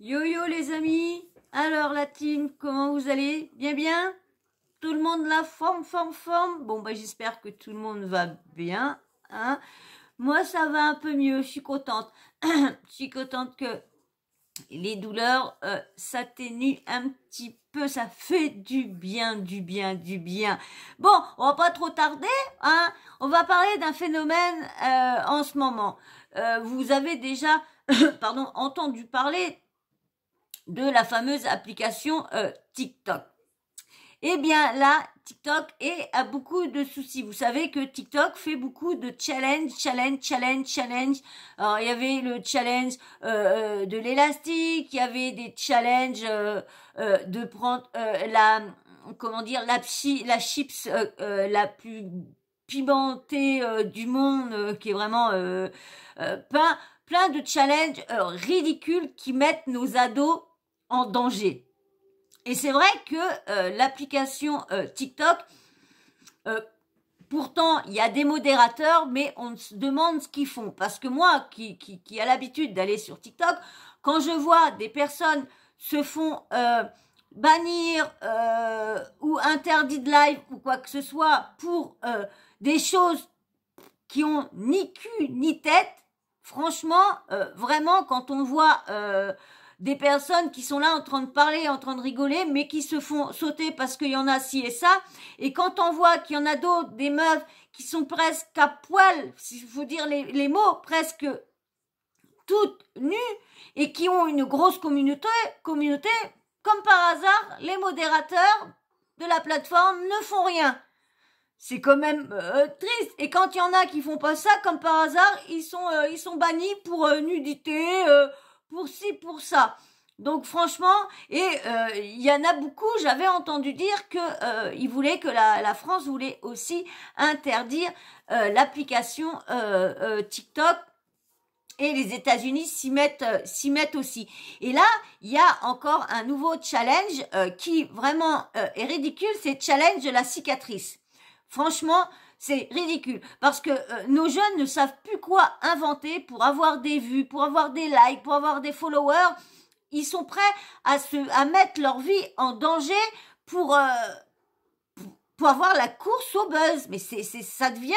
Yo yo les amis, alors la team, comment vous allez? Bien bien? Tout le monde la forme? Bon bah j'espère que tout le monde va bien, hein? Moi ça va un peu mieux, je suis contente. Je suis contente que les douleurs s'atténuent un petit peu, ça fait du bien. Bon, on va pas trop tarder, hein? On va parler d'un phénomène en ce moment. Vous avez déjà, pardon, entendu parler de la fameuse application TikTok. Eh bien là, TikTok a beaucoup de soucis. Vous savez que TikTok fait beaucoup de challenge. Alors il y avait le challenge de l'élastique, il y avait des challenges de prendre la chips la plus pimentée du monde, qui est vraiment plein de challenges ridicules qui mettent nos ados en danger. Et c'est vrai que l'application TikTok, pourtant il y a des modérateurs, mais on se demande ce qu'ils font. Parce que moi, qui a l'habitude d'aller sur TikTok, quand je vois des personnes se font bannir ou interdit de live ou quoi que ce soit pour des choses qui ont ni cul ni tête, franchement, vraiment, quand on voit des personnes qui sont là en train de parler, en train de rigoler, mais qui se font sauter parce qu'il y en a ci et ça, et quand on voit qu'il y en a d'autres, des meufs qui sont presque à poil, s'il faut dire les mots, presque toutes nues, et qui ont une grosse communauté, comme par hasard, les modérateurs de la plateforme ne font rien. C'est quand même triste. Et quand il y en a qui font pas ça, comme par hasard, ils sont bannis pour nudité, pour ci, pour ça. Donc franchement, et il y en a beaucoup, j'avais entendu dire que ils voulaient que la France voulait aussi interdire l'application TikTok. Et les États-Unis s'y mettent aussi. Et là, il y a encore un nouveau challenge qui vraiment est ridicule, c'est le challenge de la cicatrice. Franchement, c'est ridicule parce que nos jeunes ne savent plus quoi inventer pour avoir des vues, pour avoir des likes, pour avoir des followers. Ils sont prêts à mettre leur vie en danger pour avoir la course au buzz. Mais ça devient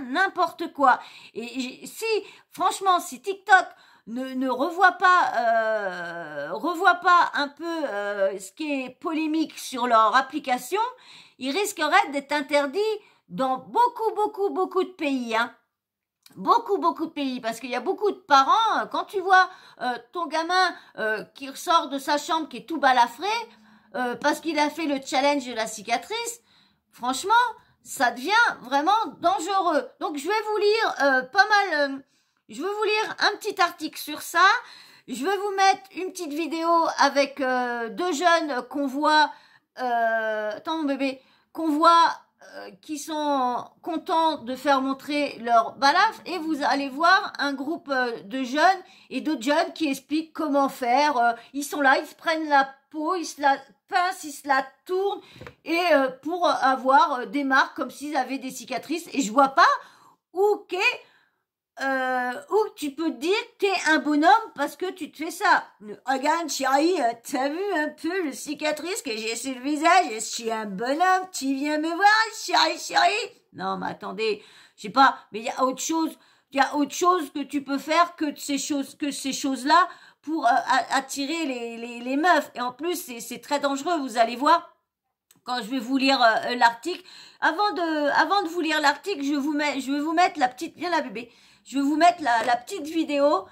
n'importe quoi. Et franchement, si TikTok ne revoit pas un peu ce qui est polémique sur leur application, il risquerait d'être interdit dans beaucoup de pays, hein. Beaucoup de pays, parce qu'il y a beaucoup de parents, quand tu vois ton gamin qui ressort de sa chambre qui est tout balafré, parce qu'il a fait le challenge de la cicatrice, franchement, ça devient vraiment dangereux. Donc je vais vous lire je vais vous lire un petit article sur ça. Je vais vous mettre une petite vidéo avec deux jeunes qu'on voit, attends mon bébé, qu'on voit qui sont contents de faire montrer leur balafre, et vous allez voir un groupe de jeunes et d'autres jeunes qui expliquent comment faire. Ils sont là, ils se prennent la peau, ils se la pincent, ils se la tournent, et pour avoir des marques comme s'ils avaient des cicatrices. Et je vois pas où tu peux te dire que t'es un bonhomme parce que tu te fais ça. Regarde chérie, t'as vu un peu le cicatrice que j'ai sur le visage? Je suis un bonhomme, tu viens me voir chérie? Non mais attendez, je sais pas, mais il y a autre chose que tu peux faire que ces choses-là pour attirer les meufs. Et en plus c'est très dangereux, vous allez voir quand je vais vous lire l'article. Avant de vous lire l'article, je vais vous mettre la petite, viens là bébé. Je vais vous mettre la petite vidéo.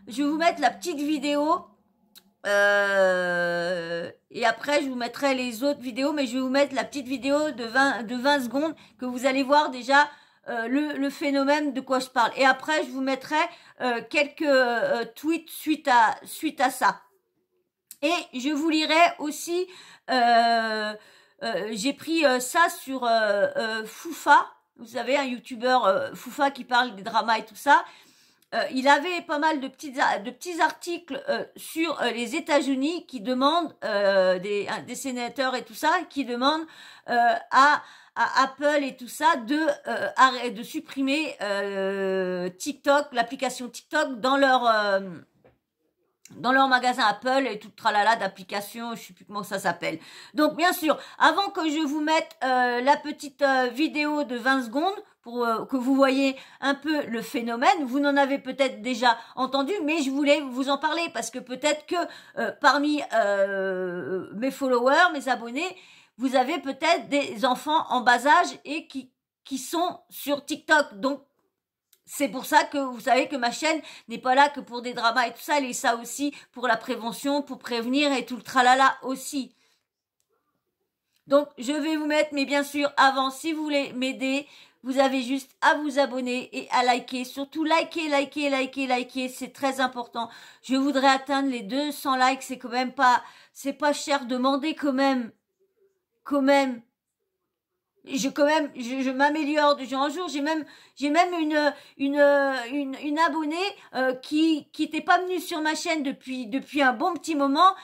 Je vais vous mettre la petite vidéo. Et après, je vous mettrai les autres vidéos. Mais je vais vous mettre la petite vidéo de 20 secondes que vous allez voir déjà le phénomène de quoi je parle. Et après, je vous mettrai quelques tweets suite à ça. Et je vous lirai aussi... j'ai pris ça sur Foufa. Vous savez, un youtubeur Foufa qui parle des dramas et tout ça. Il avait pas mal de petits articles sur les États-Unis qui demandent, des sénateurs et tout ça, qui demandent à Apple et tout ça de supprimer TikTok, l'application TikTok dans dans leur magasin Apple et tout le tralala d'applications, je sais plus comment ça s'appelle. Donc bien sûr, avant que je vous mette la petite vidéo de 20 secondes pour que vous voyez un peu le phénomène, vous n'en avez peut-être déjà entendu, mais je voulais vous en parler parce que peut-être que parmi mes followers, mes abonnés, vous avez peut-être des enfants en bas âge et qui sont sur TikTok. Donc c'est pour ça que vous savez que ma chaîne n'est pas là que pour des dramas et tout ça, elle est ça aussi pour la prévention, pour prévenir et tout le tralala aussi. Donc je vais vous mettre, mais bien sûr avant, si vous voulez m'aider, vous avez juste à vous abonner et à liker, surtout liker, c'est très important. Je voudrais atteindre les 200 likes, c'est quand même pas, c'est pas cher, demandez quand même. Je m'améliore de jour en jour. J'ai même une abonnée qui n'était pas venue sur ma chaîne depuis un bon petit moment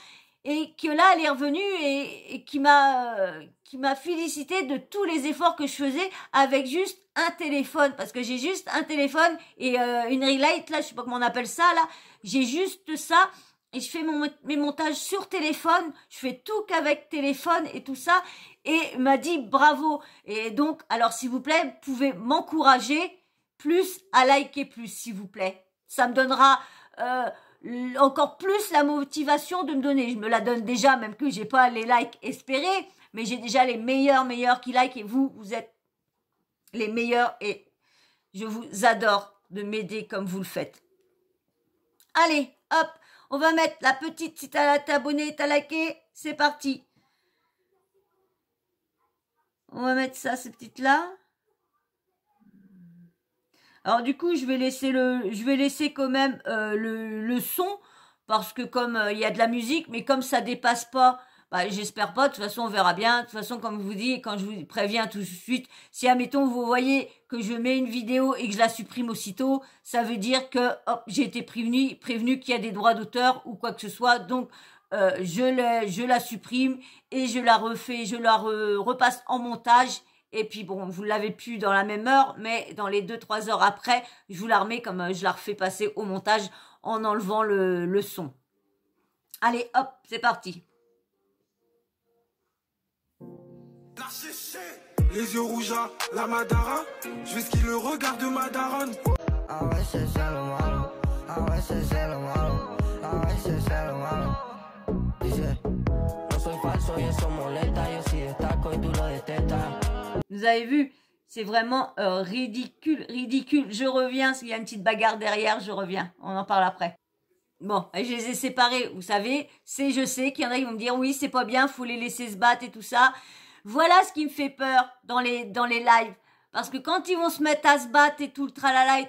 et que là elle est revenue et qui m'a félicité de tous les efforts que je faisais avec juste un téléphone, parce que j'ai juste un téléphone et une ring light là, je sais pas comment on appelle ça là, j'ai juste ça. Et je fais mes montages sur téléphone, je fais tout qu'avec téléphone et tout ça, et m'a dit bravo. Et donc, alors s'il vous plaît, vous pouvez m'encourager plus à liker plus, s'il vous plaît. Ça me donnera encore plus la motivation de me donner. Je me la donne déjà, même que j'ai pas les likes espérés, mais j'ai déjà les meilleurs qui like, et vous êtes les meilleurs, et je vous adore de m'aider comme vous le faites. Allez, hop, on va mettre la petite, si t'es abonné, t'as liké, c'est parti. On va mettre ça, ces petites-là. Alors du coup, je vais laisser quand même le son, parce que comme il y a de la musique, mais comme ça dépasse pas, bah, j'espère pas, de toute façon on verra bien. De toute façon, comme je vous dis, quand je vous préviens tout de suite, si admettons vous voyez que je mets une vidéo et que je la supprime aussitôt, ça veut dire que hop, j'ai été prévenu qu'il y a des droits d'auteur ou quoi que ce soit, donc je la supprime et je la refais, je la repasse en montage. Et puis bon, vous l'avez plus dans la même heure, mais dans les 2-3 heures après, je vous la remets comme je la refais passer au montage en enlevant le son. Allez, hop, c'est parti. Les yeux rouges à la Madara, je vais skier le regard de ma daronne. Ah ouais, c'est ça le malo. Ah ouais, c'est ça le malo. Ah ouais, c'est ça le malo. Dice, no soy falso y eso molesta. Yo si destaco y tú lo detestas. Vous avez vu, c'est vraiment ridicule. Je reviens, s'il y a une petite bagarre derrière, je reviens. On en parle après. Bon, je les ai séparés, vous savez. Je sais qu'il y en a qui vont me dire, oui, c'est pas bien, faut les laisser se battre et tout ça. Voilà ce qui me fait peur dans les lives. Parce que quand ils vont se mettre à se battre et tout le tralala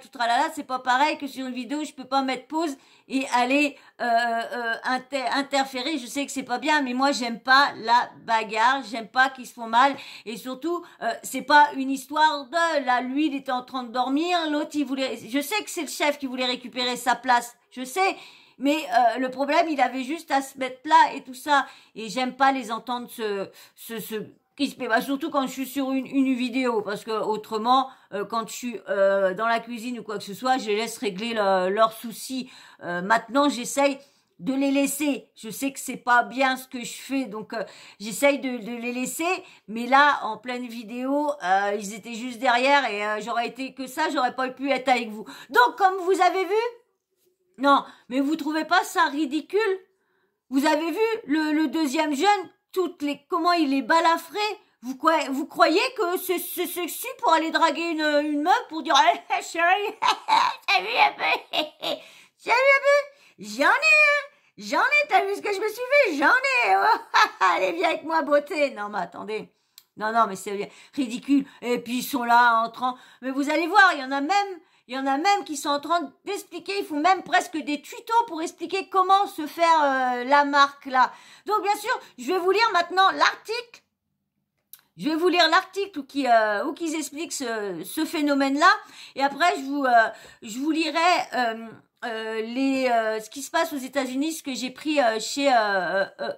c'est pas pareil que sur une vidéo, je peux pas mettre pause et aller interférer. Je sais que c'est pas bien, mais moi j'aime pas la bagarre, j'aime pas qu'ils se font mal. Et surtout, c'est pas une histoire de là, lui il était en train de dormir, l'autre il voulait. Je sais que c'est le chef qui voulait récupérer sa place, je sais. Mais le problème, il avait juste à se mettre là et tout ça. Et j'aime pas les entendre surtout quand je suis sur une vidéo, parce que autrement, quand je suis dans la cuisine ou quoi que ce soit, je laisse régler leurs soucis. Maintenant, j'essaye de les laisser. Je sais que c'est pas bien ce que je fais, donc j'essaye de les laisser. Mais là, en pleine vidéo, ils étaient juste derrière et j'aurais été que ça, j'aurais pas pu être avec vous. Donc, comme vous avez vu, non, mais vous trouvez pas ça ridicule? Vous avez vu le deuxième jeune? Comment il est balafré. Vous croyez que c'est sexy pour aller draguer une meuf pour dire hey, chérie, t'as vu un peu, t'as vu un peu, j'en ai, t'as vu ce que je me suis fait, j'en ai, allez viens avec moi beauté. Non mais attendez, non mais c'est ridicule. Et puis ils sont là en train, mais vous allez voir, il y en a même qui sont en train d'expliquer, ils font même presque des tutos pour expliquer comment se faire la marque là. Donc bien sûr, je vais vous lire maintenant l'article. Je vais vous lire l'article où qu'ils expliquent ce phénomène-là. Et après, je vous lirai ce qui se passe aux États-Unis, ce que j'ai pris chez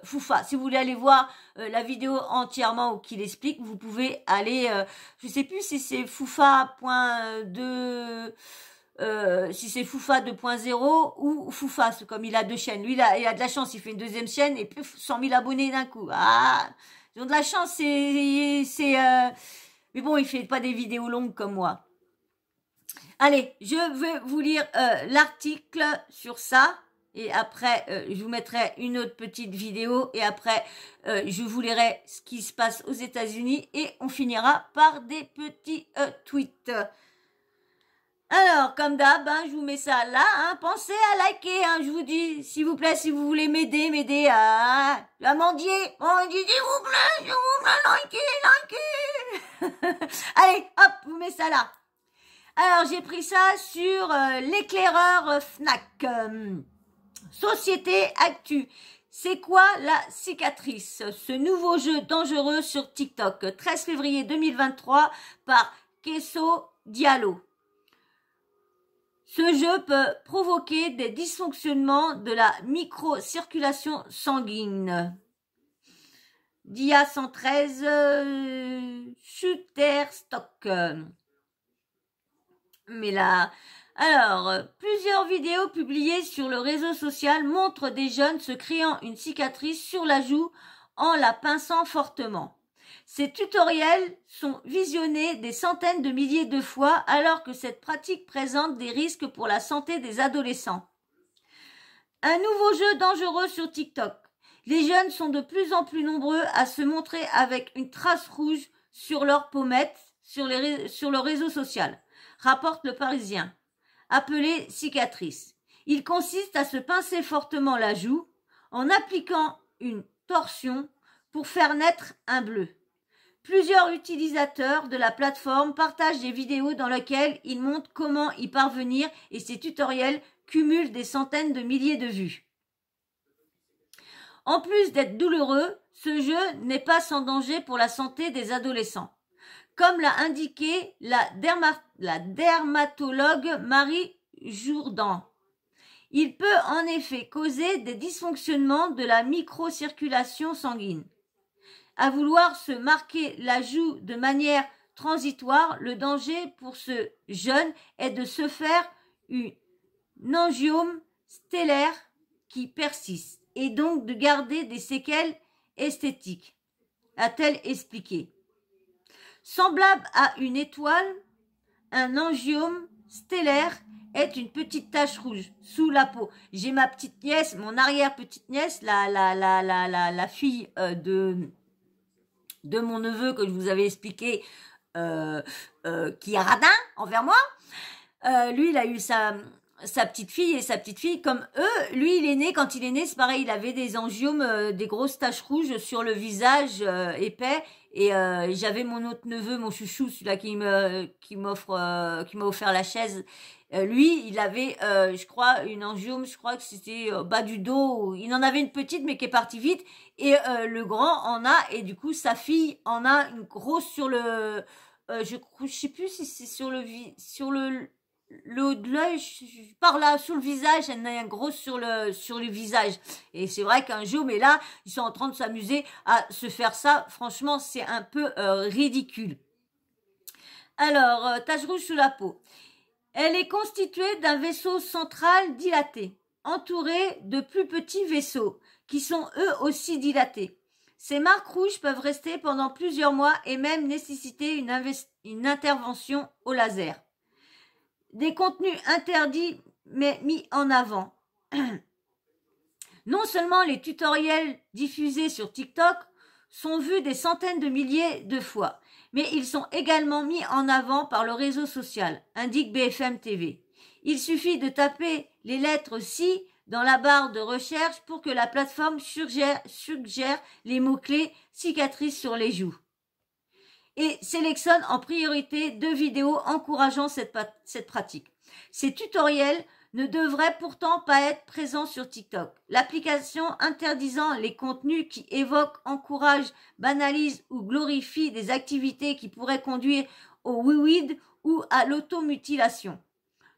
Foufa. Si vous voulez aller voir la vidéo entièrement où qu'il explique, vous pouvez aller, je sais plus si c'est foufa.2, si c'est Foufa 2.0 ou Foufa, comme il a 2 chaînes. Lui, il a de la chance, il fait une 2e chaîne et puis 100 000 abonnés d'un coup. Ah, ils ont de la chance, mais bon, il fait pas des vidéos longues comme moi. Allez, je vais vous lire l'article sur ça. Et après, je vous mettrai une autre petite vidéo. Et après, je vous lirai ce qui se passe aux États-Unis. Et on finira par des petits tweets. Alors, comme d'hab, hein, je vous mets ça là. Hein, pensez à liker. Hein, je vous dis, s'il vous plaît, si vous voulez m'aider à mendier. On dit, s'il vous plaît, likez. Allez, hop, je vous mets ça là. Alors, j'ai pris ça sur l'éclaireur Fnac. Société Actu. C'est quoi la cicatrice? Ce nouveau jeu dangereux sur TikTok. 13 février 2023 par Kesso Diallo. Ce jeu peut provoquer des dysfonctionnements de la microcirculation sanguine. Dia 113 Shutterstock. Mais là, alors, plusieurs vidéos publiées sur le réseau social montrent des jeunes se créant une cicatrice sur la joue en la pinçant fortement. Ces tutoriels sont visionnés des centaines de milliers de fois alors que cette pratique présente des risques pour la santé des adolescents. Un nouveau jeu dangereux sur TikTok. Les jeunes sont de plus en plus nombreux à se montrer avec une trace rouge sur leur pommette sur le réseau social, rapporte le Parisien, appelé cicatrice. Il consiste à se pincer fortement la joue en appliquant une torsion pour faire naître un bleu. Plusieurs utilisateurs de la plateforme partagent des vidéos dans lesquelles ils montrent comment y parvenir et ces tutoriels cumulent des centaines de milliers de vues. En plus d'être douloureux, ce jeu n'est pas sans danger pour la santé des adolescents. Comme l'a indiqué la dermatologue Marie Jourdan. Il peut en effet causer des dysfonctionnements de la microcirculation sanguine. À vouloir se marquer la joue de manière transitoire, le danger pour ce jeune est de se faire une angiome stellaire qui persiste et donc de garder des séquelles esthétiques, a-t-elle expliqué. Semblable à une étoile, un angiome stellaire est une petite tache rouge sous la peau. J'ai ma petite nièce, mon arrière-petite-nièce, la fille de mon neveu que je vous avais expliqué, qui est radin envers moi. Lui, il a eu sa petite fille, et sa petite fille, comme eux, lui, quand il est né, c'est pareil, il avait des angiomes, des grosses taches rouges sur le visage épais. Et j'avais mon autre neveu, mon chouchou, celui-là qui m'a offert la chaise. Lui, il avait, je crois, une angiome, je crois que c'était bas du dos. Il en avait une petite, mais qui est partie vite. Et le grand en a, et du coup, sa fille en a une grosse sur le... je sais plus si c'est sur le haut de l'œil, par là, sur le visage, elle en a un gros sur le visage. Et c'est vrai qu'un jour, mais là, ils sont en train de s'amuser à se faire ça. Franchement, c'est un peu ridicule. Alors, tache rouge sous la peau. Elle est constituée d'un vaisseau central dilaté, entouré de plus petits vaisseaux, qui sont eux aussi dilatés. Ces marques rouges peuvent rester pendant plusieurs mois et même nécessiter une intervention au laser. Des contenus interdits mais mis en avant. Non seulement les tutoriels diffusés sur TikTok sont vus des centaines de milliers de fois, mais ils sont également mis en avant par le réseau social, indique BFM TV. Il suffit de taper les lettres ci dans la barre de recherche pour que la plateforme suggère les mots-clés cicatrices sur les joues et sélectionne en priorité 2 vidéos encourageant cette pratique. Ces tutoriels ne devraient pourtant pas être présents sur TikTok. L'application interdisant les contenus qui évoquent, encouragent, banalisent ou glorifient des activités qui pourraient conduire au oui-weed ou à l'automutilation.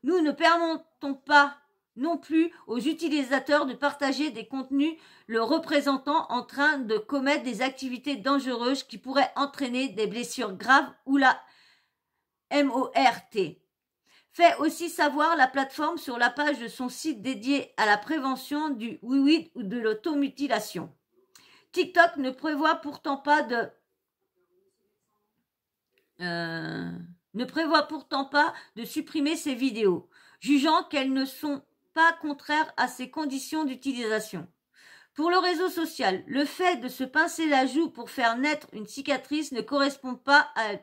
Nous ne permettons pas non plus aux utilisateurs de partager des contenus le représentant en train de commettre des activités dangereuses qui pourraient entraîner des blessures graves ou la MORT. fait aussi savoir la plateforme sur la page de son site dédié à la prévention du oui-oui ou de l'automutilation. TikTok ne prévoit pourtant pas de supprimer ces vidéos, jugeant qu'elles ne sont pas contraires à ses conditions d'utilisation. Pour le réseau social, le fait de se pincer la joue pour faire naître une cicatrice ne correspond pas à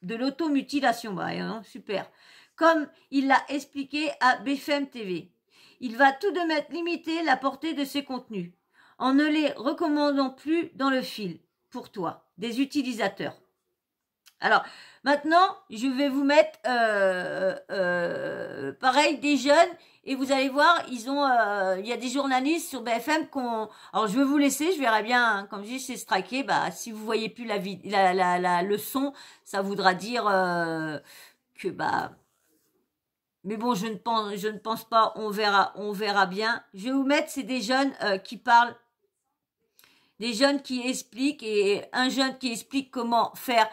de l'automutilation. Bah, non, super. Comme il l'a expliqué à BFM TV. Il va tout de même limiter la portée de ses contenus, en ne les recommandant plus dans le fil, pour toi, des utilisateurs. Alors, maintenant, je vais vous mettre, pareil, des jeunes, et vous allez voir, il y a des journalistes sur BFM alors je vais vous laisser, je verrai bien, hein, comme je dis, c'est striké, bah, si vous voyez plus le son, ça voudra dire, que, bah, mais bon, je ne pense pas, on verra bien. Je vais vous mettre, c'est des jeunes, qui parlent, des jeunes qui expliquent, et un jeune qui explique comment faire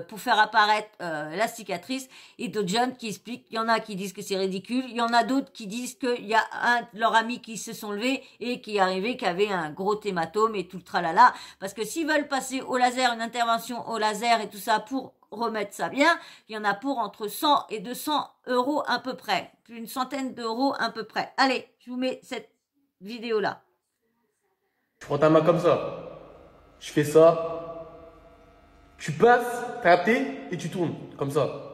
pour faire apparaître la cicatrice, et d'autres jeunes qui expliquent. Il y en a qui disent que c'est ridicule, il y en a d'autres qui disent qu'il y a un de leurs amis qui se sont levés et qui est arrivé, qui avait un gros hématome et tout le tralala, parce que s'ils veulent passer au laser, une intervention au laser et tout ça pour remettre ça bien, il y en a pour entre 100 et 200 € à peu près, plus une centaine d'euros à peu près. Allez, je vous mets cette vidéo là. Tu prends ta main comme ça, je fais ça, tu passes, t'as capté, et tu tournes, comme ça.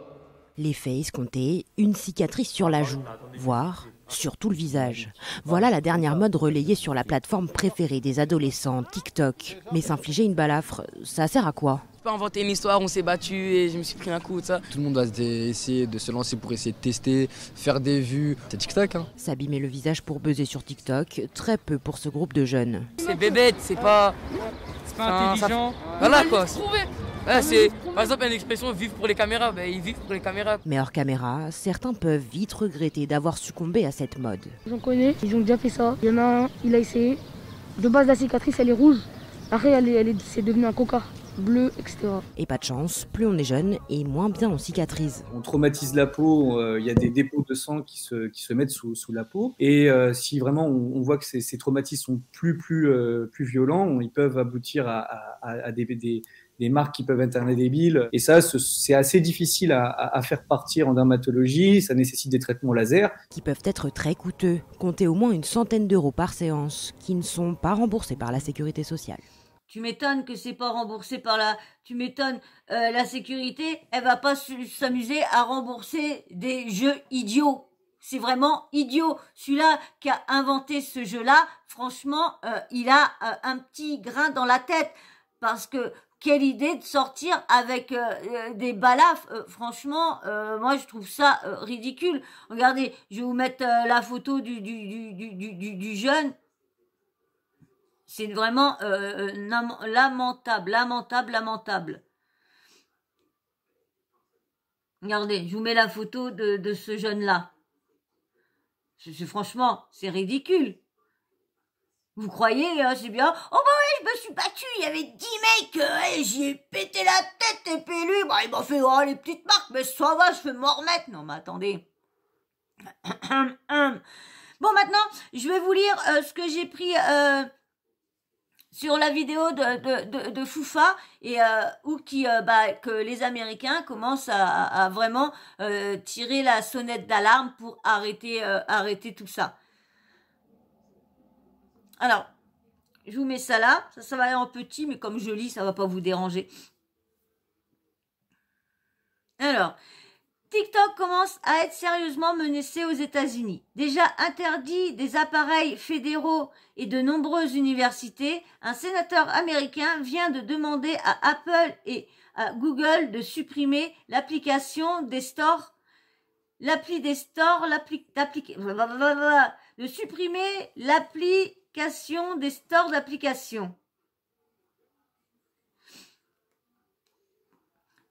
L'effet escompté, une cicatrice sur la joue, voire sur tout le visage. Voilà la dernière mode relayée sur la plateforme préférée des adolescents, TikTok. Mais s'infliger une balafre, ça sert à quoi? Je peux inventer une histoire, on s'est battu et je me suis pris un coup, ça. Tout le monde va essayer de se lancer pour essayer de tester, faire des vues. C'est TikTok, hein. S'abîmer le visage pour buzzer sur TikTok, très peu pour ce groupe de jeunes. C'est bébête, c'est pas intelligent. Voilà quoi. Ouais, c'est par exemple une expression vivre pour les caméras, ben, ils vivent pour les caméras. Mais hors caméra, certains peuvent vite regretter d'avoir succombé à cette mode. J'en connais, ils ont déjà fait ça. Il y en a un, il a essayé. De base, la cicatrice, elle est rouge. Après, c'est devenu un coca bleu, etc. Et pas de chance, plus on est jeune et moins bien on cicatrise. On traumatise la peau, il y a des dépôts de sang qui se mettent sous la peau. Et si vraiment on voit que ces traumatismes sont plus violents, ils peuvent aboutir à des marques qui peuvent être indélébiles. Et ça, c'est assez difficile à faire partir en dermatologie. Ça nécessite des traitements laser. Qui peuvent être très coûteux. Comptez au moins une centaine d'euros par séance, qui ne sont pas remboursés par la sécurité sociale. Tu m'étonnes que c'est pas remboursé par tu m'étonnes, la sécurité, elle va pas s'amuser à rembourser des jeux idiots. C'est vraiment idiot. Celui-là qui a inventé ce jeu-là, franchement, il a un petit grain dans la tête. Parce que, quelle idée de sortir avec des balafres. Franchement, moi, je trouve ça ridicule. Regardez, je vais vous mettre la photo du jeune. C'est vraiment lamentable. Regardez, je vous mets la photo de ce jeune-là. Franchement, c'est ridicule. Vous croyez, c'est bien? Oh bah oui, je me suis battu, il y avait 10 mecs, j'y ai pété la tête, et puis lui, bah, il m'a fait les petites marques, mais ça va, je vais m'en remettre. Non, mais attendez. Bon, maintenant, je vais vous lire ce que j'ai pris sur la vidéo de Foufa, et que les Américains commencent à vraiment tirer la sonnette d'alarme pour arrêter tout ça. Alors, je vous mets ça là, ça va aller en petit, mais comme je lis, ça va pas vous déranger. Alors, TikTok commence à être sérieusement menacé aux États-Unis. Déjà interdit des appareils fédéraux et de nombreuses universités, un sénateur américain vient de demander à Apple et à Google de supprimer l'application des stores, de supprimer l'application des stores d'applications.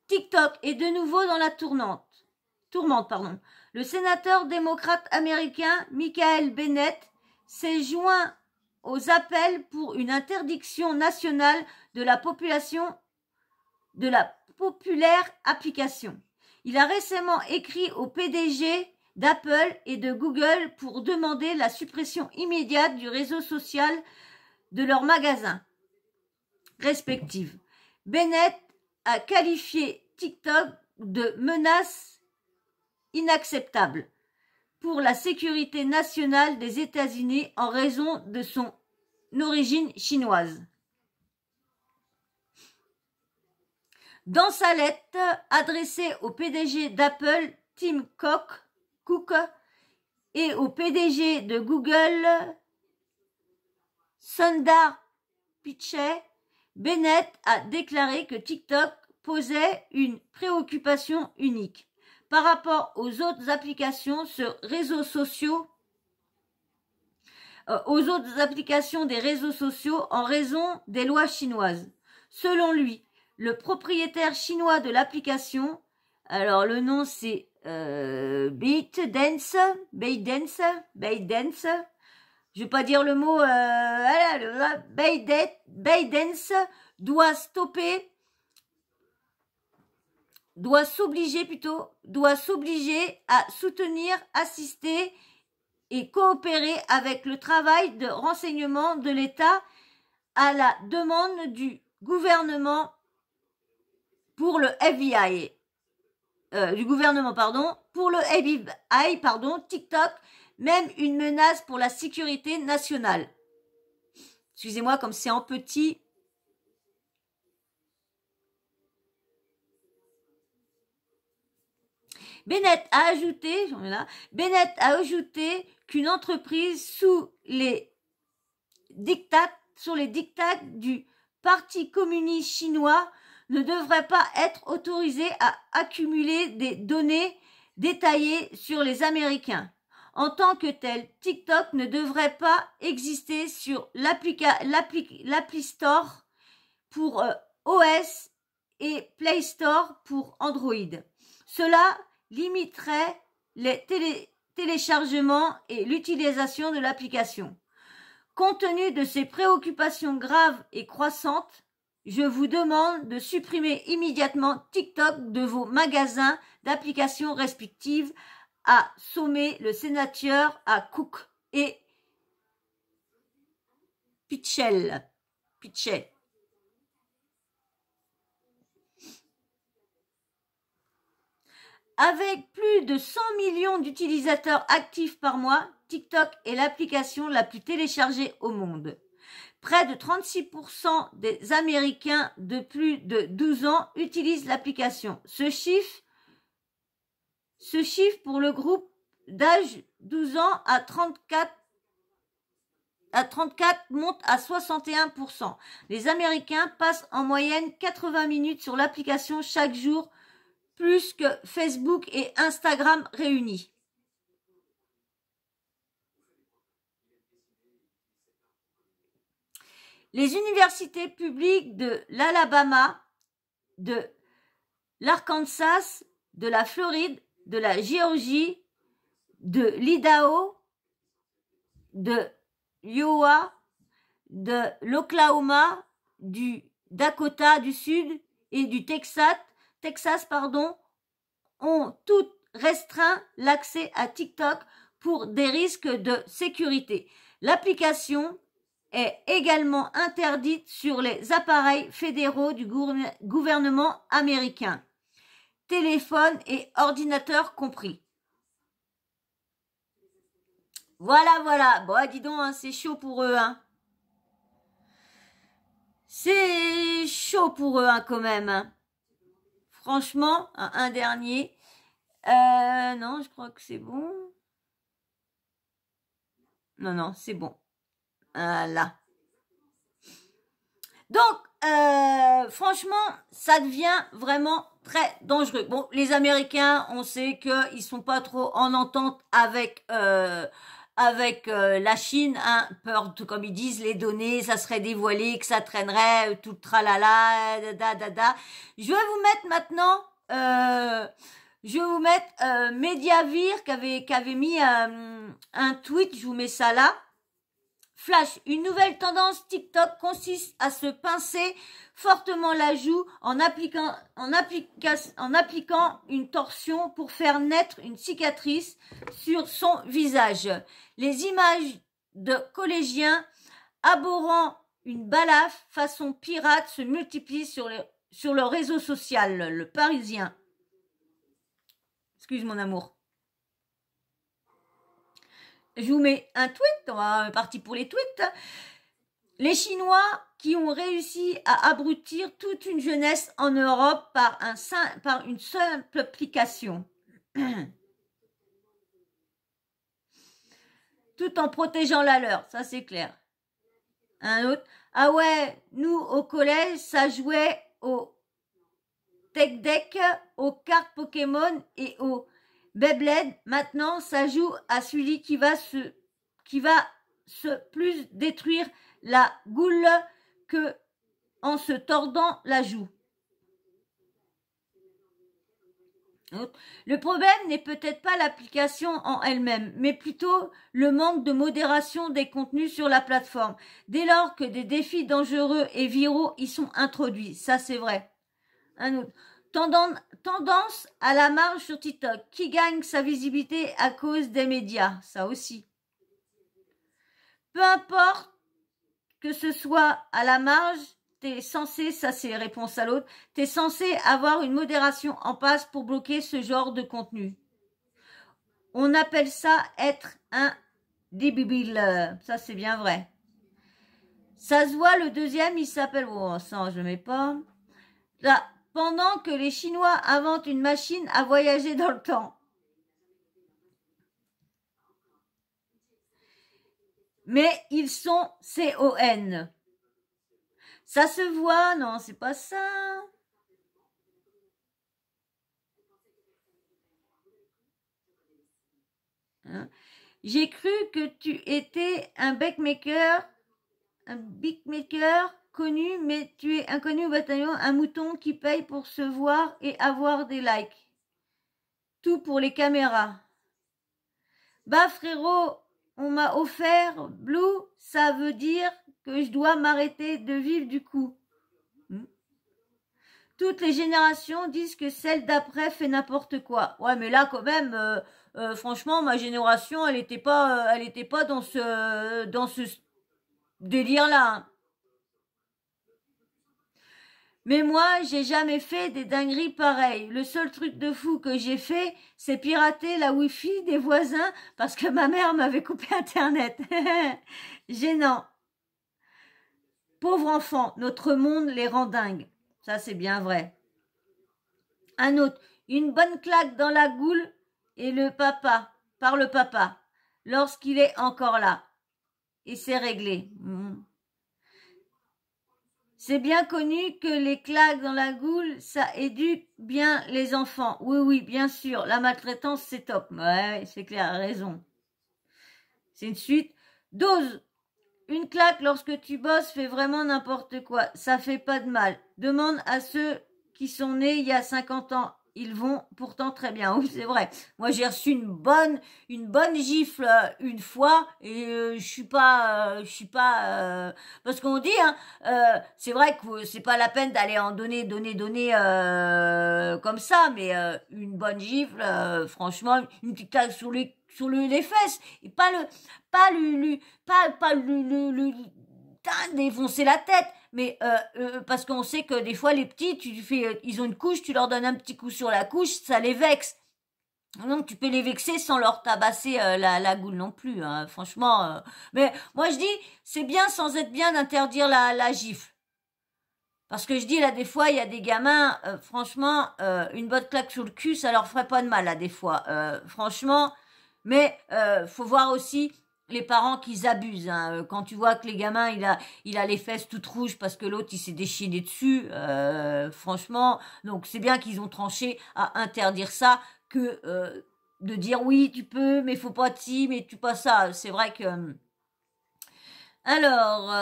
TikTok est de nouveau dans la tourmente. Le sénateur démocrate américain Michael Bennet s'est joint aux appels pour une interdiction nationale de la populaire application. Il a récemment écrit au PDG d'Apple et de Google pour demander la suppression immédiate du réseau social de leurs magasins respectifs. Bennett a qualifié TikTok de menace inacceptable pour la sécurité nationale des États-Unis en raison de son origine chinoise. Dans sa lettre adressée au PDG d'Apple, Tim Cook, et au PDG de Google, Sundar Pichai, Bennett a déclaré que TikTok posait une préoccupation unique par rapport aux autres applications sur réseaux sociaux, des réseaux sociaux en raison des lois chinoises. Selon lui, le propriétaire chinois de l'application, alors le nom c'est ByteDance, je vais pas dire le mot, ByteDance doit s'obliger à soutenir, assister et coopérer avec le travail de renseignement de l'État à la demande du gouvernement TikTok, même une menace pour la sécurité nationale. Excusez-moi, comme c'est en petit. Bennett a ajouté qu'une entreprise sous les dictats du Parti communiste chinois ne devrait pas être autorisée à accumuler des données détaillées sur les Américains. En tant que tel, TikTok ne devrait pas exister sur l'Appli Store pour OS et Play Store pour Android. Cela limiterait les téléchargements et l'utilisation de l'application. Compte tenu de ces préoccupations graves et croissantes, je vous demande de supprimer immédiatement TikTok de vos magasins d'applications respectives, a sommé le sénateur à Cook et Pichai. Avec plus de 100 millions d'utilisateurs actifs par mois, TikTok est l'application la plus téléchargée au monde. Près de 36% des Américains de plus de 12 ans utilisent l'application. Ce chiffre pour le groupe d'âge 12 ans à 34 monte à 61%. Les Américains passent en moyenne 80 minutes sur l'application chaque jour, plus que Facebook et Instagram réunis. Les universités publiques de l'Alabama, de l'Arkansas, de la Floride, de la Géorgie, de l'Idaho, de l'Iowa, de l'Oklahoma, du Dakota du Sud et du Texas, ont toutes restreint l'accès à TikTok pour des risques de sécurité. L'application est également interdite sur les appareils fédéraux du gouvernement américain, téléphones et ordinateurs compris. Voilà. Bon, dis donc, hein, c'est chaud pour eux, hein. C'est chaud pour eux, hein, quand même, hein. Franchement, un dernier. Non, je crois que c'est bon. Non, c'est bon. Voilà. Donc, franchement, ça devient vraiment très dangereux. Bon, les Américains, on sait qu'ils sont pas trop en entente avec la Chine, hein, peur, tout comme ils disent, les données, ça serait dévoilé, que ça traînerait, tout tralala, Je vais vous mettre maintenant, Mediavir qui avait mis un tweet, je vous mets ça là. Flash, une nouvelle tendance TikTok consiste à se pincer fortement la joue en appliquant une torsion pour faire naître une cicatrice sur son visage. Les images de collégiens abhorrant une balafre façon pirate se multiplient sur le réseau social, le Parisien. Excuse mon amour. Je vous mets un tweet, on va partir pour les tweets. Les Chinois qui ont réussi à abrutir toute une jeunesse en Europe par une simple application. Tout en protégeant la leur, ça c'est clair. Un autre. Ah ouais, nous au collège, ça jouait au Tech Deck, aux cartes Pokémon et aux Beyblade. Maintenant, ça joue à celui qui va se plus détruire la goule que en se tordant la joue. Le problème n'est peut-être pas l'application en elle-même, mais plutôt le manque de modération des contenus sur la plateforme, dès lors que des défis dangereux et viraux y sont introduits. Ça, c'est vrai. Un autre. Tendance à la marge sur TikTok. Qui gagne sa visibilité à cause des médias? Ça aussi. Peu importe que ce soit à la marge, t'es censé, ça c'est réponse à l'autre, t'es censé avoir une modération en passe pour bloquer ce genre de contenu. On appelle ça être un débile. Ça c'est bien vrai. Ça se voit, le deuxième, il s'appelle... Oh, ça, je le mets pas. Là, pendant que les Chinois inventent une machine à voyager dans le temps. Mais ils sont CON. Ça se voit, non, c'est pas ça. Hein? J'ai cru que tu étais un beatmaker connu, mais tu es inconnu au bataillon, un mouton qui paye pour se voir et avoir des likes. Tout pour les caméras. Bah frérot, on m'a offert Blue, ça veut dire que je dois m'arrêter de vivre du coup. Toutes les générations disent que celle d'après fait n'importe quoi. Ouais, mais là quand même, franchement, ma génération, elle était pas dans ce délire-là. Hein. Mais moi, j'ai jamais fait des dingueries pareilles. Le seul truc de fou que j'ai fait, c'est pirater la Wi-Fi des voisins parce que ma mère m'avait coupé Internet. Gênant. Pauvres enfants, notre monde les rend dingues. Ça, c'est bien vrai. Un autre. Une bonne claque dans la goule et par le papa, lorsqu'il est encore là. Et c'est réglé. C'est bien connu que les claques dans la goule, ça éduque bien les enfants. Oui, oui, bien sûr. La maltraitance, c'est top. Ouais, c'est clair, raison. C'est une suite. Dose. Une claque lorsque tu bosses fait vraiment n'importe quoi. Ça fait pas de mal. Demande à ceux qui sont nés il y a 50 ans. Ils vont pourtant très bien. Oui, c'est vrai. Moi, j'ai reçu une bonne gifle une fois et je suis pas parce qu'on dit c'est vrai que c'est pas la peine d'aller en donner comme ça, mais une bonne gifle, franchement, une petite claque sur les fesses et pas défoncer la tête, mais parce qu'on sait que des fois les petits, ils ont une couche, tu leur donnes un petit coup sur la couche, ça les vexe. Donc tu peux les vexer sans leur tabasser la goule non plus, hein, franchement. Mais moi je dis, c'est bien sans être bien d'interdire la gifle. Parce que je dis là des fois il y a des gamins, franchement, une bonne claque sur le cul, ça leur ferait pas de mal là des fois, franchement. Mais faut voir aussi les parents qui abusent. Hein. Quand tu vois que les gamins, il a les fesses toutes rouges parce que l'autre il s'est déchiné dessus. Franchement, donc c'est bien qu'ils ont tranché à interdire ça que de dire oui tu peux, mais faut pas de ci, mais tu pas ça. C'est vrai que. Alors.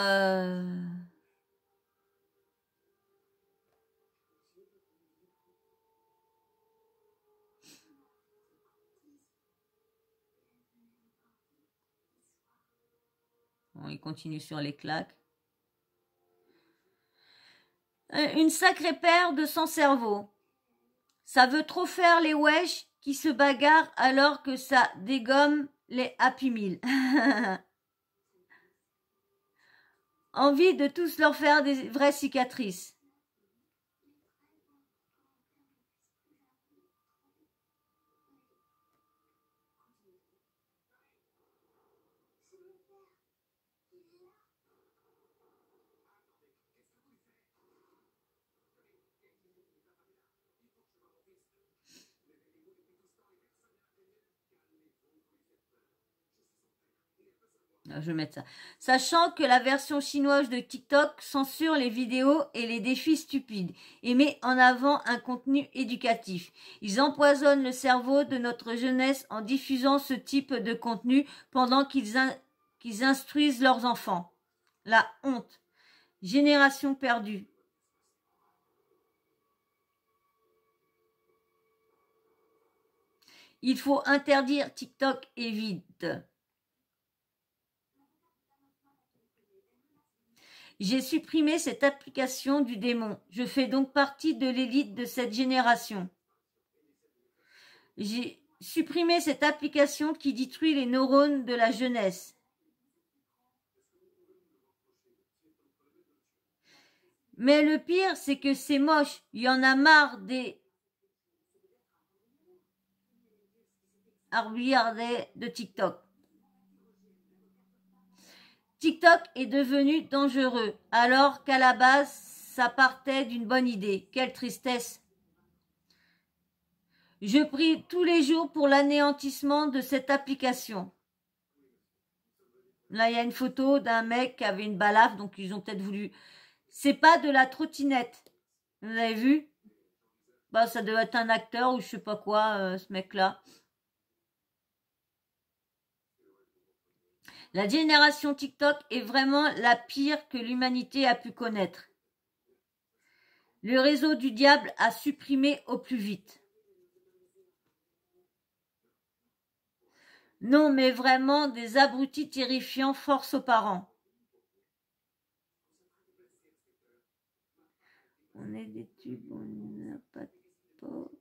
Bon, il continue sur les claques. Une sacrée paire de son cerveau. Ça veut trop faire les wesh qui se bagarrent alors que ça dégomme les Happy Meal. Envie de tous leur faire des vraies cicatrices. Je vais mettre ça. Sachant que la version chinoise de TikTok censure les vidéos et les défis stupides et met en avant un contenu éducatif. Ils empoisonnent le cerveau de notre jeunesse en diffusant ce type de contenu pendant qu'ils instruisent leurs enfants. La honte. Génération perdue. Il faut interdire TikTok et vite. J'ai supprimé cette application du démon. Je fais donc partie de l'élite de cette génération. J'ai supprimé cette application qui détruit les neurones de la jeunesse. Mais le pire, c'est que c'est moche. Il y en a marre des regarder de TikTok. TikTok est devenu dangereux, alors qu'à la base, ça partait d'une bonne idée. Quelle tristesse. Je prie tous les jours pour l'anéantissement de cette application. Là, il y a une photo d'un mec qui avait une balafre, donc ils ont peut-être voulu... C'est pas de la trottinette. Vous avez vu? Bah, ça doit être un acteur ou je sais pas quoi, ce mec-là. La génération TikTok est vraiment la pire que l'humanité a pu connaître. Le réseau du diable a supprimé au plus vite. Non, mais vraiment des abrutis terrifiants, force aux parents. On est des tubes, on n'a pas de peau.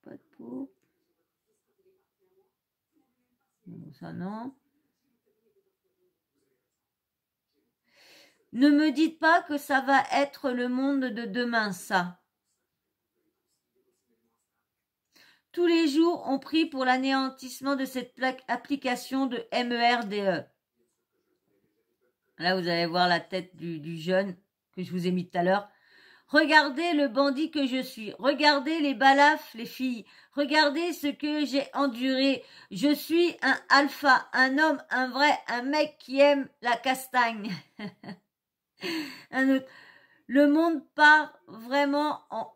Pas de peau. Bon, ça non. Ne me dites pas que ça va être le monde de demain, ça. Tous les jours, on prie pour l'anéantissement de cette application de MERDE. Là, vous allez voir la tête du jeune que je vous ai mis tout à l'heure. Regardez le bandit que je suis. Regardez les balafres, les filles. Regardez ce que j'ai enduré. Je suis un alpha, un homme, un vrai, un mec qui aime la castagne. Un autre. Le monde part vraiment en...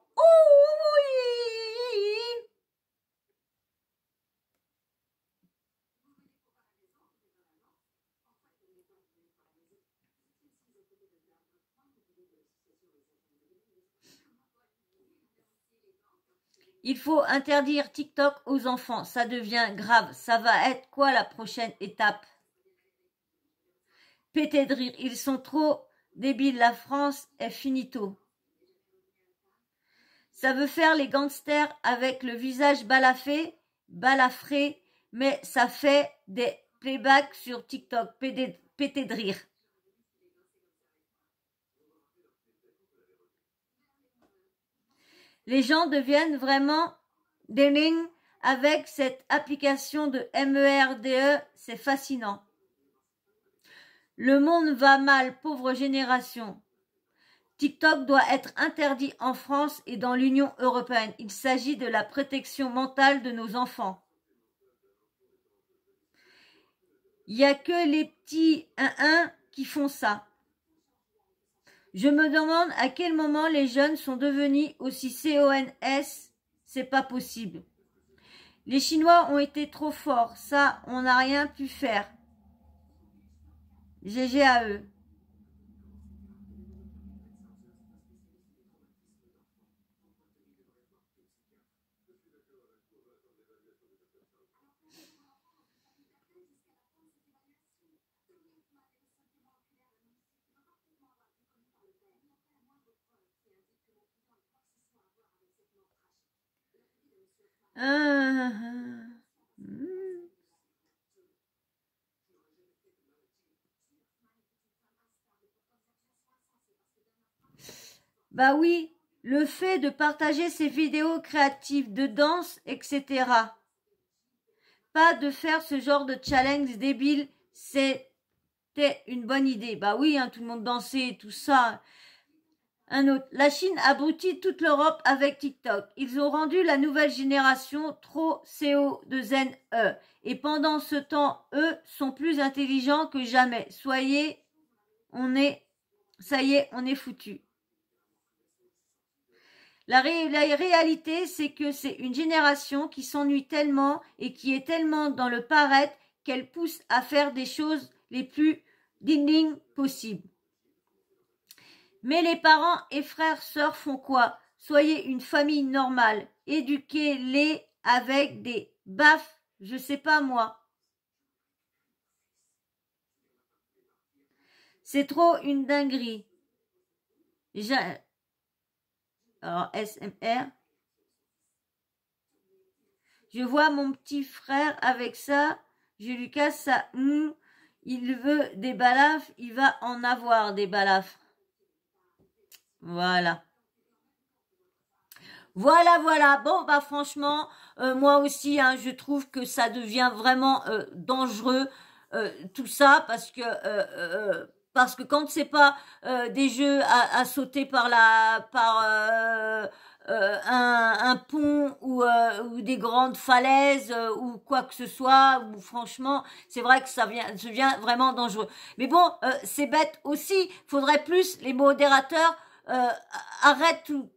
Il faut interdire TikTok aux enfants. Ça devient grave. Ça va être quoi la prochaine étape? Pété de rire. Ils sont trop débiles. La France est finito. Ça veut faire les gangsters avec le visage balafré, mais ça fait des playbacks sur TikTok. Pété de rire. Les gens deviennent vraiment des lignes avec cette application de MERDE. C'est fascinant. Le monde va mal, pauvre génération. TikTok doit être interdit en France et dans l'Union européenne. Il s'agit de la protection mentale de nos enfants. Il n'y a que les petits 1-1 qui font ça. Je me demande à quel moment les jeunes sont devenus aussi CONS. C'est pas possible. Les Chinois ont été trop forts. Ça, on n'a rien pu faire. GG à eux. Bah oui, le fait de partager ces vidéos créatives de danse, etc. Pas de faire ce genre de challenge débile, c'était une bonne idée. Bah oui, hein, tout le monde dansait, tout ça. Un autre. La Chine abrutit toute l'Europe avec TikTok. Ils ont rendu la nouvelle génération trop CO2NE. Et pendant ce temps, eux sont plus intelligents que jamais. Ça y est, on est foutu. La réalité, c'est que c'est une génération qui s'ennuie tellement et qui est tellement dans le paraître qu'elle pousse à faire des choses les plus ding possibles. Mais les parents et frères, sœurs font quoi? Soyez une famille normale. Éduquez-les avec des baffes, je sais pas moi. C'est trop une dinguerie. Alors, SMR. Je vois mon petit frère avec ça. Je lui casse sa moue. Il veut des balafres. Il va en avoir des balafres. Voilà. Voilà. Bon, bah franchement, moi aussi, hein, je trouve que ça devient vraiment dangereux, tout ça, parce que quand c'est pas des jeux à sauter par un pont ou des grandes falaises ou quoi que ce soit, ou franchement, c'est vrai que ça devient vraiment dangereux. Mais bon, c'est bête aussi. Faudrait plus les modérateurs arrêtent tout.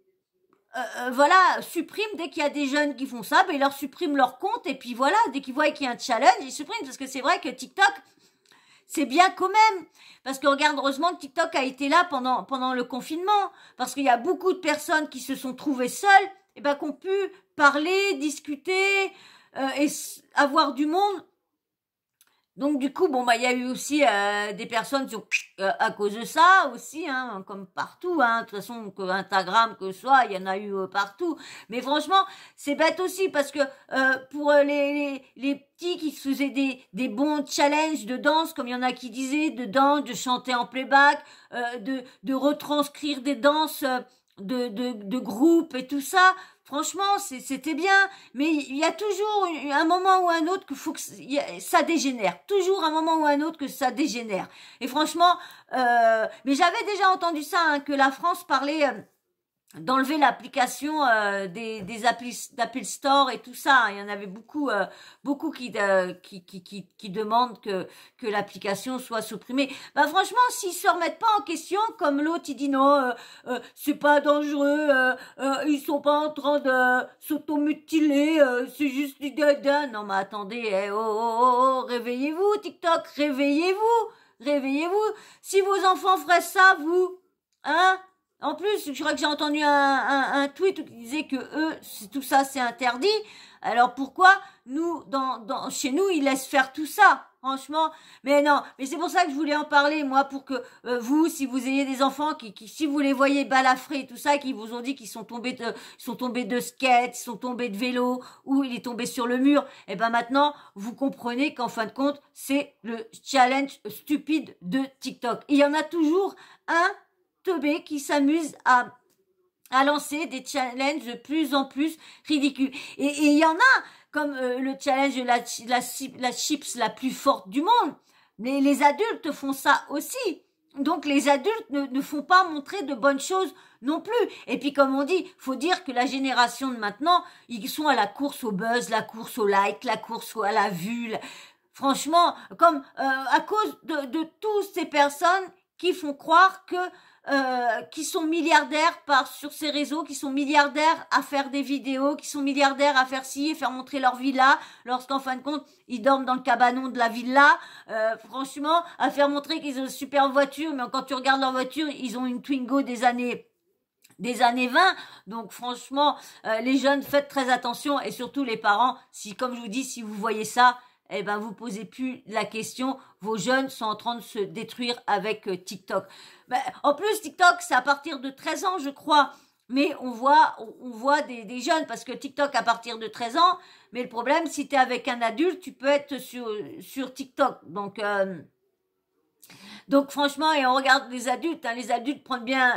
Voilà, supprime dès qu'il y a des jeunes qui font ça, ben ils leur suppriment leur compte et puis voilà, dès qu'ils voient qu'il y a un challenge, ils suppriment parce que c'est vrai que TikTok, c'est bien quand même. Parce que regarde, heureusement que TikTok a été là pendant le confinement. Parce qu'il y a beaucoup de personnes qui se sont trouvées seules, et ben, qui ont pu parler, discuter, et avoir du monde. Donc, du coup, bon, bah, il y a eu aussi des personnes qui ont, à cause de ça aussi, hein, comme partout, hein. De toute façon, que Instagram, que ce soit, il y en a eu partout. Mais franchement, c'est bête aussi parce que pour les petits qui se faisaient des bons challenges de danse, comme il y en a qui disaient, de danse, de chanter en playback, de retranscrire des danses de groupe et tout ça. Franchement, c'était bien, mais il y a toujours un moment ou un autre que ça dégénère. Toujours un moment ou un autre que ça dégénère. Et franchement, mais j'avais déjà entendu ça, hein, que la France parlait d'enlever l'application des applis d'Apple Store et tout ça. Il y en avait beaucoup qui demandent que l'application soit supprimée. Bah franchement, s'ils se remettent pas en question, comme l'autre il dit non, c'est pas dangereux, ils sont pas en train de s'automutiler, c'est juste du dada. Non mais attendez, réveillez-vous TikTok, réveillez-vous. Si vos enfants feraient ça, vous, hein? En plus, je crois que j'ai entendu un tweet qui disait que tout ça c'est interdit. Alors pourquoi nous, chez nous, ils laissent faire tout ça? Franchement, mais non. Mais c'est pour ça que je voulais en parler, moi, pour que vous, si vous ayez des enfants qui si vous les voyez balafrer et tout ça, qui vous ont dit qu'ils sont tombés de skate, ils sont tombés de vélo, ou il est tombé sur le mur, et ben maintenant, vous comprenez qu'en fin de compte, c'est le challenge stupide de TikTok. Et il y en a toujours un teubé qui s'amuse à lancer des challenges de plus en plus ridicules. Et il y en a, comme le challenge de la chips la plus forte du monde. Mais les adultes font ça aussi. Donc les adultes ne font pas montrer de bonnes choses non plus. Et puis comme on dit, faut dire que la génération de maintenant, ils sont à la course au buzz, la course au like, la course à la vue. Franchement, comme à cause de toutes ces personnes qui font croire que qui sont milliardaires sur ces réseaux, qui sont milliardaires à faire des vidéos, qui sont milliardaires à faire ci et faire montrer leur villa, lorsqu'en fin de compte, ils dorment dans le cabanon de la villa, franchement, à faire montrer qu'ils ont une super voiture, mais quand tu regardes leur voiture, ils ont une Twingo des années 20. Donc franchement, les jeunes, faites très attention, et surtout les parents, si, comme je vous dis, si vous voyez ça, eh ben vous posez plus la question, vos jeunes sont en train de se détruire avec TikTok. Ben, en plus, TikTok, c'est à partir de 13 ans, je crois. Mais on voit des jeunes, parce que TikTok à partir de 13 ans, mais le problème, si tu es avec un adulte, tu peux être sur TikTok. Donc franchement, et on regarde les adultes, hein, les adultes prennent bien,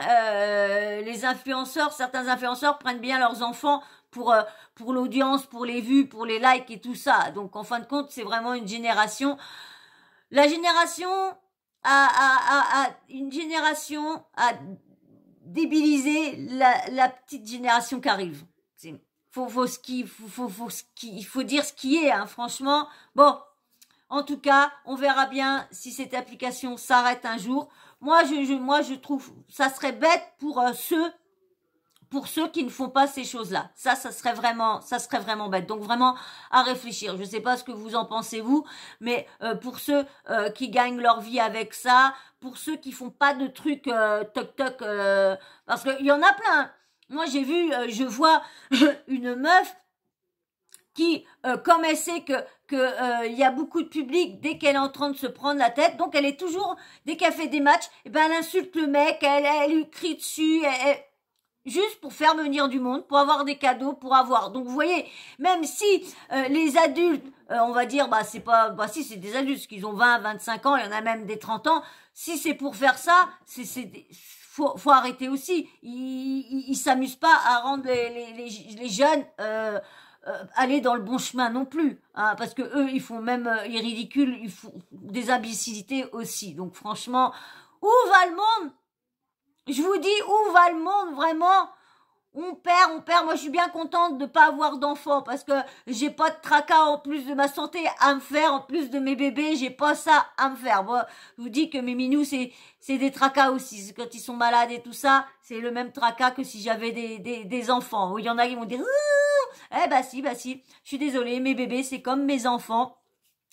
les influenceurs, certains influenceurs prennent bien leurs enfants pour l'audience, pour les vues, pour les likes et tout ça. Donc en fin de compte, c'est vraiment une génération. La génération une génération a débiliser la petite génération qui arrive. Il faut dire ce qui est, hein, franchement. Bon, en tout cas, on verra bien si cette application s'arrête un jour. Moi, je trouve ça serait bête pour ceux qui ne font pas ces choses-là. Ça serait vraiment bête. Donc vraiment à réfléchir. Je ne sais pas ce que vous en pensez vous, mais pour ceux qui gagnent leur vie avec ça, pour ceux qui font pas de trucs toc parce qu'il y en a plein. Moi je vois une meuf qui, comme elle sait que y a beaucoup de public, dès qu'elle est en train de se prendre la tête, donc elle est toujours, dès qu'elle fait des matchs, elle insulte le mec, elle lui crie dessus, juste pour faire venir du monde, pour avoir des cadeaux, pour avoir. Donc vous voyez, même si les adultes, on va dire, si c'est des adultes, parce qu'ils ont 20, 25 ans, il y en a même des 30 ans, si c'est pour faire ça, faut arrêter aussi. Ils s'amusent pas à rendre les jeunes aller dans le bon chemin non plus, hein, parce que eux, ils font même, ils ridiculent, ils font des imbécilités aussi. Donc franchement, où va le monde? Je vous dis, où va le monde, vraiment? On perd. Moi, je suis bien contente de pas avoir d'enfants parce que j'ai pas de tracas en plus de ma santé à me faire, en plus de mes bébés, j'ai pas ça à me faire. Moi, je vous dis que mes minous, c'est des tracas aussi. Quand ils sont malades et tout ça, c'est le même tracas que si j'avais des enfants. Il y en a qui vont dire, si. Je suis désolée, mes bébés, c'est comme mes enfants.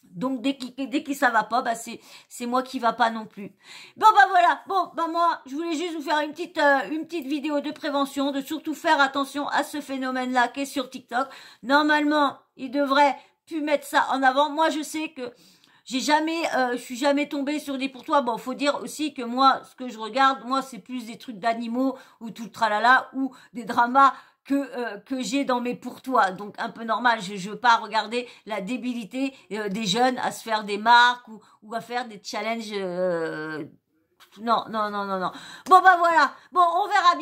Donc dès que ça va pas, c'est moi qui va pas non plus. Bon voilà. Moi je voulais juste vous faire une petite vidéo de prévention, de surtout faire attention à ce phénomène-là qui est sur TikTok. Normalement, ils devraient plus mettre ça en avant. Moi je sais que je suis jamais tombée sur des pour toi. Bon, faut dire aussi que moi, ce que je regarde, moi c'est plus des trucs d'animaux ou tout le tralala ou des dramas que j'ai dans mes pour toi. Donc un peu normal, je veux pas regarder la débilité des jeunes à se faire des marques ou à faire des challenges non. Bon voilà. Bon, on verra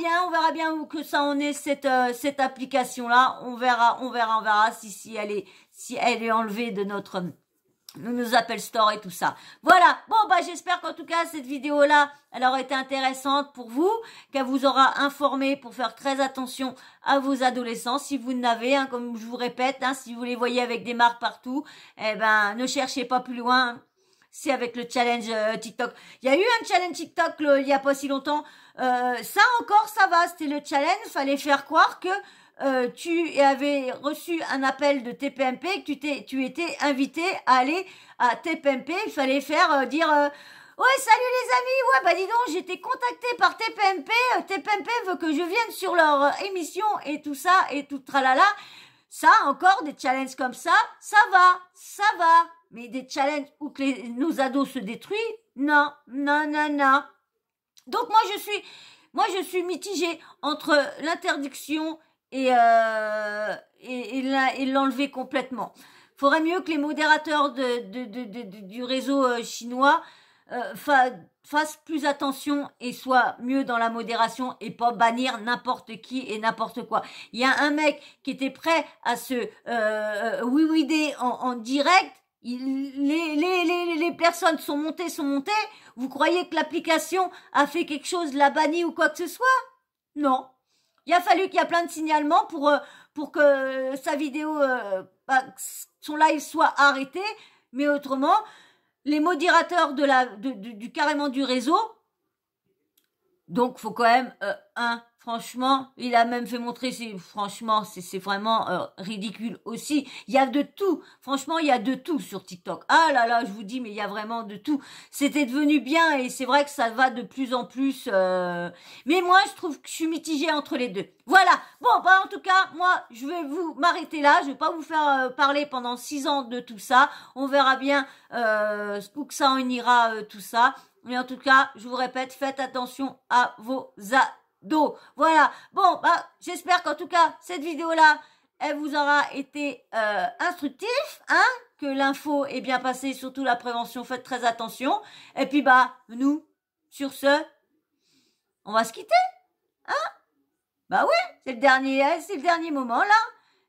bien où que ça en est cette application là. On verra si elle est enlevée de nos Apple Store et tout ça. Voilà. Bon, j'espère qu'en tout cas, cette vidéo-là, elle aura été intéressante pour vous, qu'elle vous aura informé pour faire très attention à vos adolescents. Si vous n'avez, comme je vous répète, si vous les voyez avec des marques partout, ne cherchez pas plus loin. C'est avec le challenge TikTok. Il y a eu un challenge TikTok il y a pas si longtemps. Ça encore, ça va. C'était le challenge. Fallait faire croire que tu avais reçu un appel de TPMP, que tu étais invité à aller à TPMP. Il fallait faire dire ouais, salut les amis, dis donc, j'ai été contacté par TPMP. TPMP veut que je vienne sur leur émission et tout ça et tout tralala. Ça, encore des challenges comme ça va. Mais des challenges où nos ados se détruisent, non. Donc moi je suis mitigée entre l'interdiction et l'enlever complètement. Faudrait mieux que les modérateurs du réseau chinois fassent plus attention et soient mieux dans la modération et pas bannir n'importe qui et n'importe quoi. Il y a un mec qui était prêt à se oui-oui-der en direct. Les personnes sont montées. Vous croyez que l'application a fait quelque chose, l'a banni ou quoi que ce soit? Non. Il a fallu qu'il y a plein de signalements pour que sa vidéo, son live soit arrêté. Mais autrement, les modérateurs carrément du réseau, donc faut quand même, franchement, il a même fait montrer, c'est vraiment ridicule aussi. Il y a de tout, franchement, il y a de tout sur TikTok. Ah là, je vous dis, mais il y a vraiment de tout. C'était devenu bien et c'est vrai que ça va de plus en plus. Mais moi, je trouve que je suis mitigée entre les deux. Voilà. Bon, en tout cas, moi, je vais m'arrêter là. Je vais pas vous faire parler pendant 6 ans de tout ça. On verra bien où que ça en ira tout ça. Mais en tout cas, je vous répète, faites attention à vos d'eau. Voilà. Bon, bah, j'espère qu'en tout cas, cette vidéo-là, elle vous aura été instructive, hein, que l'info est bien passée, surtout la prévention, faites très attention. Et puis, bah, nous, sur ce, on va se quitter, hein. Bah oui, c'est le dernier moment, là.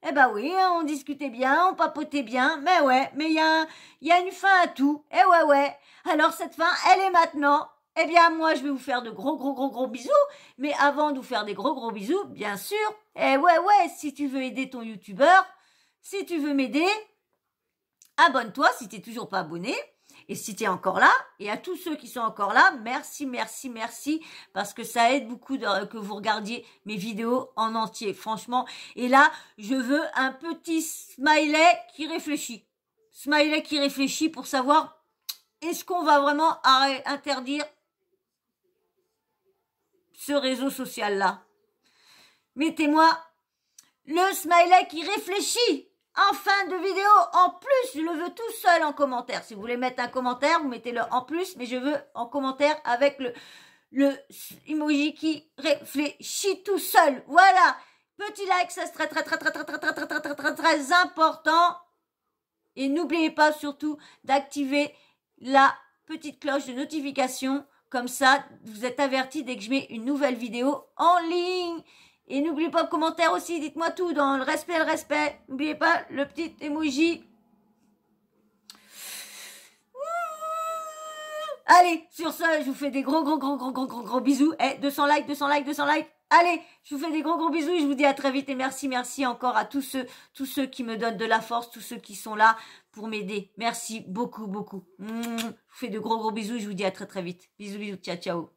Eh ben oui, on discutait bien, on papotait bien, mais ouais, mais il y a une fin à tout. Eh ouais. Alors cette fin, elle est maintenant. Eh bien moi, je vais vous faire de gros bisous. Mais avant de vous faire des gros bisous, bien sûr, eh ouais, si tu veux aider ton youtubeur, si tu veux m'aider, abonne-toi si tu n'es toujours pas abonné. Et si tu es encore là, et à tous ceux qui sont encore là, merci, parce que ça aide beaucoup que vous regardiez mes vidéos en entier, franchement. Et là, je veux un petit smiley qui réfléchit. Smiley qui réfléchit pour savoir, est-ce qu'on va vraiment interdire ce réseau social-là? Mettez-moi le smiley qui réfléchit. En fin de vidéo, en plus, je le veux tout seul en commentaire. Si vous voulez mettre un commentaire, vous mettez-le en plus, mais je veux en commentaire avec le emoji qui réfléchit tout seul. Voilà. Petit like, ça c'est très important. Et n'oubliez pas surtout d'activer la petite cloche de notification. Comme ça, vous êtes avertis dès que je mets une nouvelle vidéo en ligne. Et n'oubliez pas le commentaire aussi, dites-moi tout dans le respect. N'oubliez pas le petit emoji. Allez, sur ce, je vous fais des gros bisous. 200 likes. Allez, je vous fais des gros bisous et je vous dis à très vite. Et merci encore à tous ceux qui me donnent de la force, tous ceux qui sont là pour m'aider. Merci beaucoup. Je vous fais de gros bisous et je vous dis à très vite. Bisous, ciao.